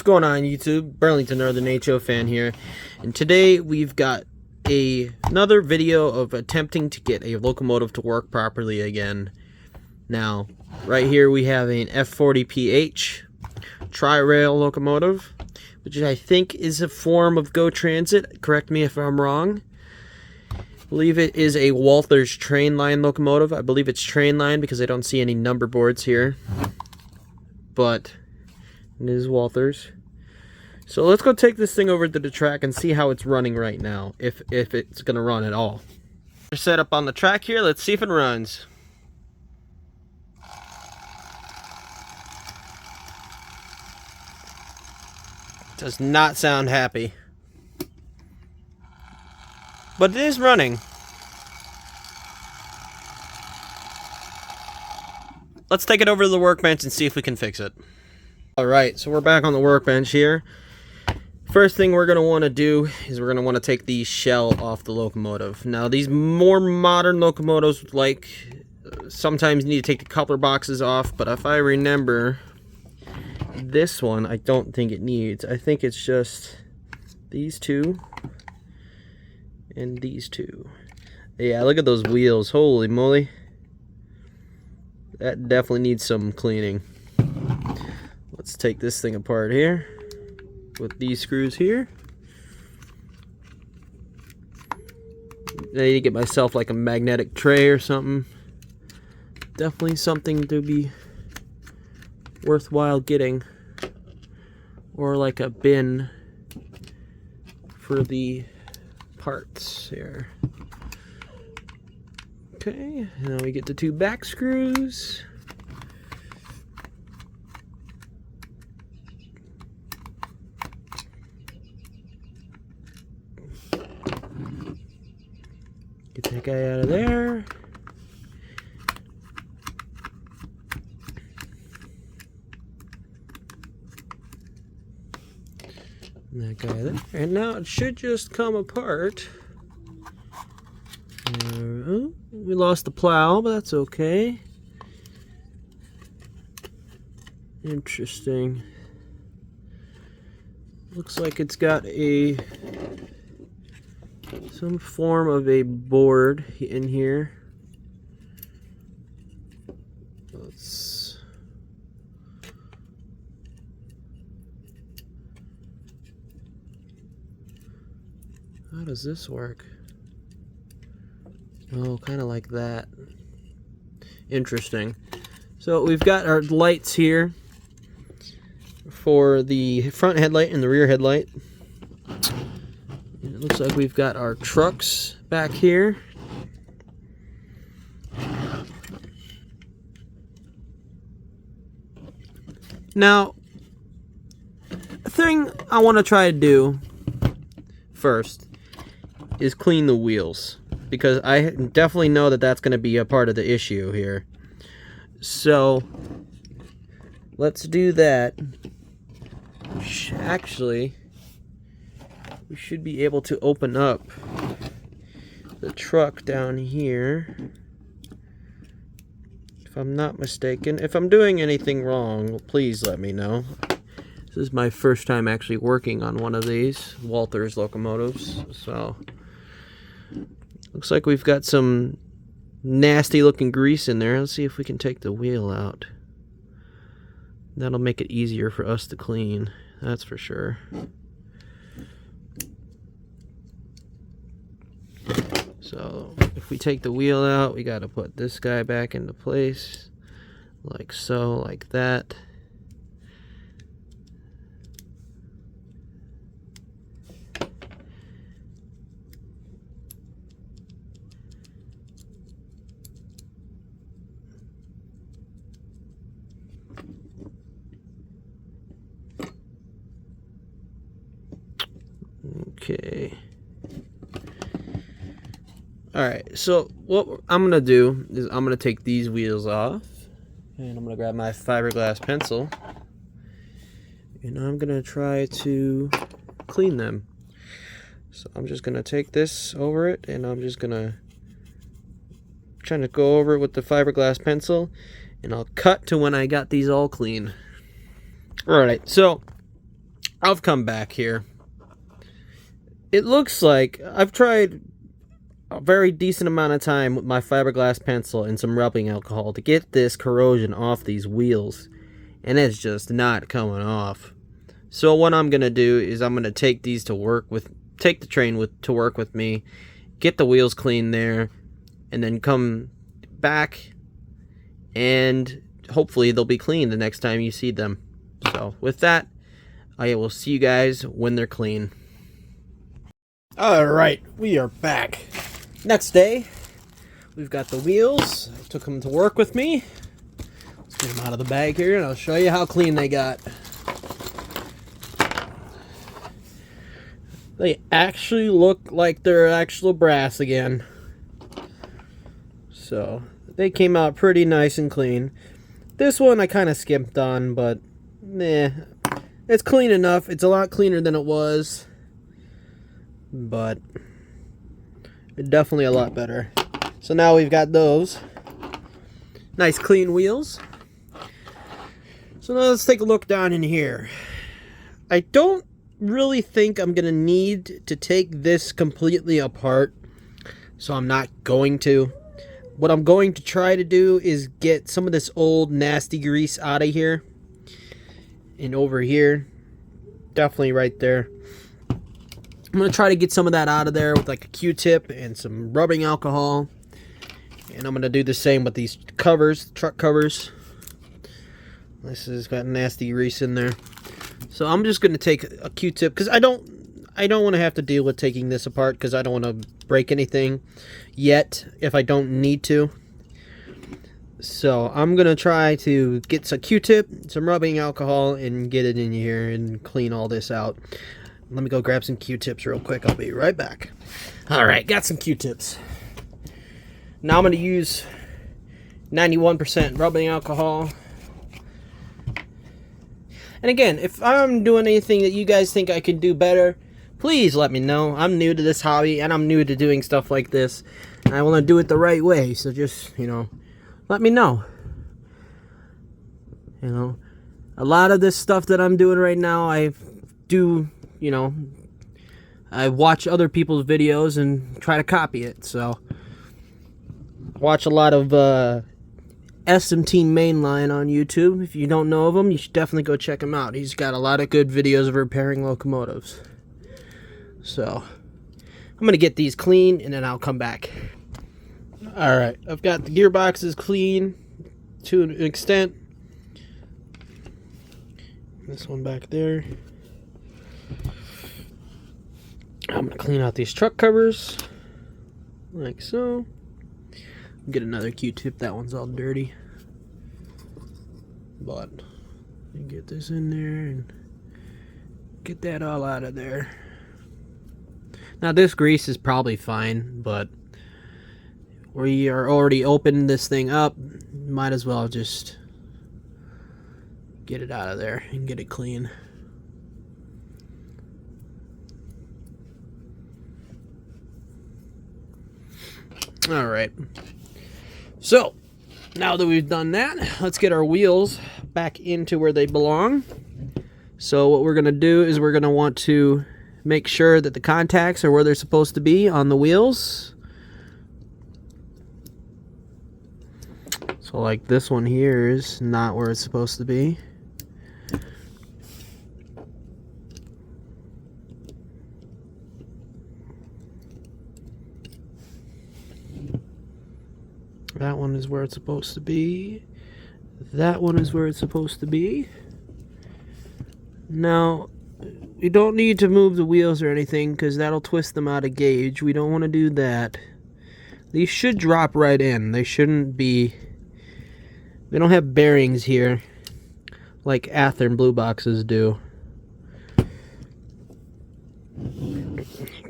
going on YouTube? Burlington Northern HO fan here, and today we've got another video of attempting to get a locomotive to work properly again. Now, right here we have an F40PH tri-rail locomotive, which I think is a form of GO Transit. Correct me if I'm wrong. I believe it is a Walthers train line locomotive. I believe it's train line because I don't see any number boards here, but it is Walthers. So let's go take this thing over to the track and see how it's running right now, if it's gonna run at all. We're set up on the track here. Let's see if it runs. Does not sound happy, but it is running. Let's take it over to the workbench and see if we can fix it. Alright, so we're back on the workbench here. First thing we're going to want to do is we're going to want to take the shell off the locomotive. Now, these more modern locomotives sometimes need to take the coupler boxes off, but if I remember, this one I don't think it needs. I think it's just these two and these two. Yeah, look at those wheels. Holy moly. That definitely needs some cleaning. Let's take this thing apart here with these screws here. I need to get myself like a magnetic tray or something. Definitely something to be worthwhile getting, or like a bin for the parts here. Okay, now we get the two back screws. Get that guy out of there. And that guy there. And now it should just come apart. Oh, we lost the plow, but that's okay. Interesting. Looks like it's got some form of a board in here. How does this work? Oh, kind of like that. Interesting. So we've got our lights here for the front headlight and the rear headlight. And it looks like we've got our trucks back here. Now, the thing I want to try to do first is clean the wheels, because I definitely know that that's going to be a part of the issue here. So let's do that. Actually, we should be able to open up the truck down here, if I'm not mistaken. If I'm doing anything wrong, please let me know. This is my first time actually working on one of these Walthers locomotives, so looks like we've got some nasty looking grease in there. Let's see if we can take the wheel out. That'll make it easier for us to clean, that's for sure. So if we take the wheel out, we got to put this guy back into place, like so, like that. Okay. Alright, so what I'm going to do is I'm going to take these wheels off, and I'm going to grab my fiberglass pencil, and I'm going to try to clean them. So I'm just going to take this over it, and I'm just going to trying to go over it with the fiberglass pencil, and I'll cut to when I got these all clean. Alright, so I've come back here. It looks like I've tried a very decent amount of time with my fiberglass pencil and some rubbing alcohol to get this corrosion off these wheels, and it's just not coming off. So what I'm gonna do is I'm gonna take these to work with, take the train to work with me, get the wheels clean there, and then come back, and hopefully they'll be clean the next time you see them. So with that, I will see you guys when they're clean. Alright, we are back. Next day, we've got the wheels. I took them to work with me. Let's get them out of the bag here, and I'll show you how clean they got. They actually look like they're actual brass again. So, they came out pretty nice and clean. This one I kind of skimped on, but meh. It's clean enough. It's a lot cleaner than it was, but definitely a lot better. So now we've got those nice clean wheels. So now let's take a look down in here. I don't really think I'm gonna need to take this completely apart, so I'm not going to. What I'm going to try to do is get some of this old nasty grease out of here and over here, definitely right there. I'm gonna try to get some of that out of there with like a Q-tip and some rubbing alcohol, and I'm gonna do the same with these covers, truck covers. This has got nasty grease in there. So I'm just going to take a Q-tip, because I don't want to have to deal with taking this apart, because I don't want to break anything yet if I don't need to. So I'm going to try to get some Q-tip, some rubbing alcohol, and get it in here and clean all this out. Let me go grab some Q-tips real quick. I'll be right back. Alright, got some Q-tips. Now I'm going to use 91% rubbing alcohol. And again, if I'm doing anything that you guys think I can do better, please let me know. I'm new to this hobby, and I'm new to doing stuff like this, and I want to do it the right way. So just, let me know. A lot of this stuff that I'm doing right now, I watch other people's videos and try to copy it. So watch a lot of SMT Mainline on YouTube. If you don't know of him, you should definitely go check him out. He's got a lot of good videos of repairing locomotives. So I'm gonna get these clean, and then I'll come back. Alright, I've got the gearboxes clean to an extent. This one back there. I'm gonna clean out these truck covers like so. Get another Q-tip. That one's all dirty, but get this in there and get that all out of there. Now this grease is probably fine, but we are already opening this thing up. Might as well just get it out of there and get it clean. Alright, so now that we've done that, let's get our wheels back into where they belong. So what we're going to do is we're going to want to make sure that the contacts are where they're supposed to be on the wheels. So like this one here is not where it's supposed to be. That one is where it's supposed to be. That one is where it's supposed to be. Now, we don't need to move the wheels or anything, because that'll twist them out of gauge. We don't want to do that. These should drop right in. They shouldn't be... They don't have bearings here like Athearn blue boxes do.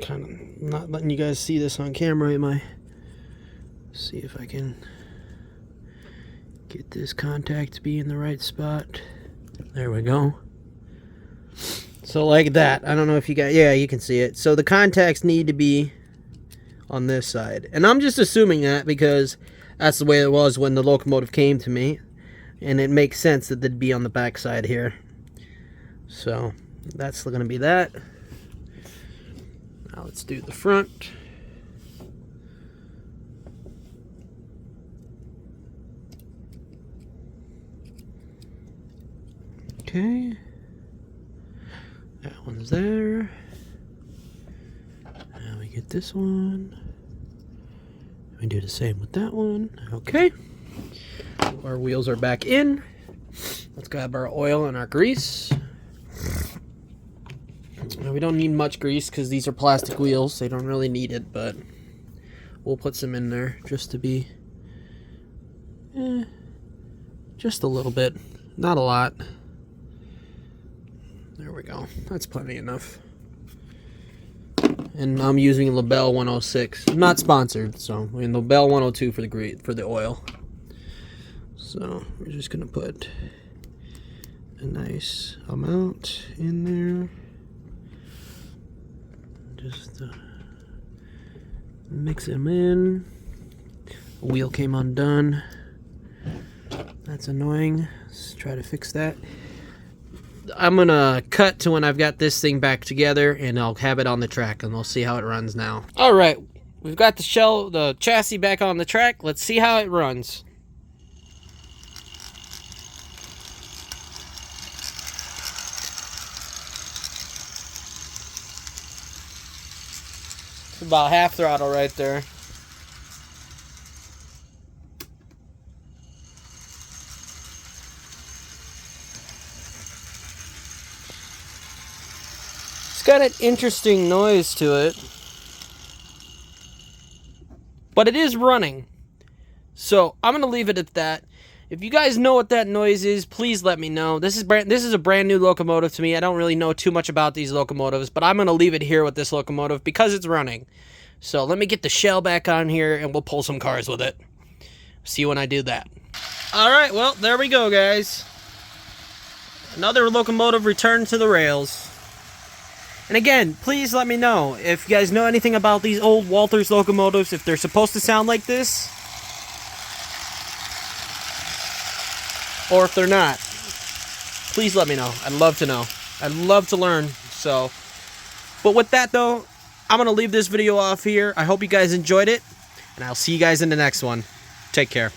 Kind of not letting you guys see this on camera, am I? See if I can get this contact to be in the right spot. There we go. So like that. I don't know if you got... Yeah, you can see it. So the contacts need to be on this side. And I'm just assuming that because that's the way it was when the locomotive came to me. And it makes sense that they'd be on the back side here. So That's going to be that. Now let's do the front. Okay. That one's there. Now we get this one. We do the same with that one. Okay. Our wheels are back in. Let's grab our oil and our grease. Now, we don't need much grease because these are plastic wheels. They don't really need it, but we'll put some in there just to be just a little bit. Not a lot. There we go. That's plenty enough. And I'm using LaBelle 106. Not sponsored, so I mean LaBelle 102 for the oil. So we're just gonna put a nice amount in there. Just mix them in. The wheel came undone. That's annoying. Let's try to fix that. I'm gonna cut to when I've got this thing back together, and I'll have it on the track, and we'll see how it runs now. All right, we've got the chassis back on the track. Let's see how it runs. It's about half throttle right there. It's got an interesting noise to it, but it is running, so I'm gonna leave it at that. If you guys know what that noise is, please let me know. This is a brand new locomotive to me. I don't really know too much about these locomotives, but I'm gonna leave it here with this locomotive because it's running. So let me get the shell back on here, and we'll pull some cars with it. See you when I do that. All right, well, there we go, guys. Another locomotive returned to the rails. And again, please let me know if you guys know anything about these old Walthers locomotives, if they're supposed to sound like this, or if they're not. Please let me know. I'd love to know. I'd love to learn. So, but with that though, I'm going to leave this video off here. I hope you guys enjoyed it, and I'll see you guys in the next one. Take care.